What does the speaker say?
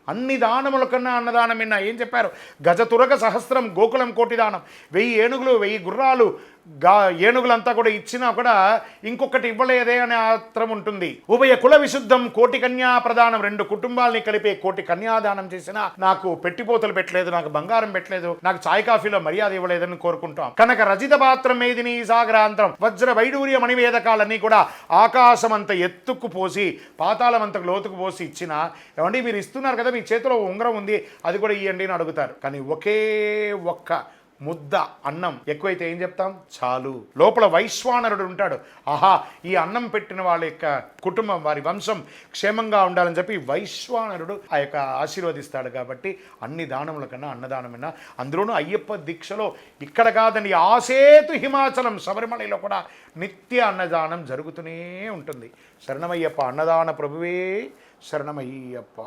అన్ని దానముల కన్నా అన్నదానం విన్నా. ఏం చెప్పారు? గజతురగ సహస్రం గోకులం కోటి దానం. 1000 ఏనుగులు 1000 గుర్రాలు ఏనుగులంతా కూడా ఇచ్చినా కూడా ఇంకొకటి ఇవ్వలేదే అనే ఆత్రం ఉంటుంది. ఉభయ కుల విశుద్ధం కోటి కన్యా ప్రదానం. 2 కుటుంబాలని కలిపే కోటి కన్యాదానం చేసినా నాకు పెట్టిపోతలు పెట్టలేదు, నాకు బంగారం పెట్టలేదు, నాకు చాయ్ కాఫీలో మర్యాద ఇవ్వలేదని కోరుకుంటాం. కనుక రజిత పాత్రం మేదిని సాగరాంతరం వజ్ర వైడూర్య మణివేదకాలన్నీ కూడా ఆకాశమంత ఎత్తుకు పోసి పాతాళమంత లోతుకు పోసి ఇచ్చినా, ఏమండి మీరు ఇస్తున్నారు కదా, మీ చేతిలో ఉంగరం ఉంది, అది కూడా ఇవ్వండి అని అడుగుతారు. కానీ ఒకే ఒక్క ముద్ద అన్నం ఎక్కువైతే ఏం చెప్తాం? చాలు. లోపల వైశ్వానరుడు ఉంటాడు. ఆహా, ఈ అన్నం పెట్టిన వాళ్ళ యొక్క కుటుంబం, వారి వంశం క్షేమంగా ఉండాలని చెప్పి వైశ్వానరుడు ఆ యొక్క ఆశీర్వదిస్తాడు. కాబట్టి అన్ని దానముల కన్నా అన్నదానమైనా, అందులోనూ అయ్యప్ప దీక్షలో ఇక్కడ కాదండి, ఆసేతు హిమాచలం శబరిమలలో కూడా నిత్య అన్నదానం జరుగుతూనే ఉంటుంది. శరణమయ్యప్ప. అన్నదాన ప్రభువే శరణమయ్యప్ప.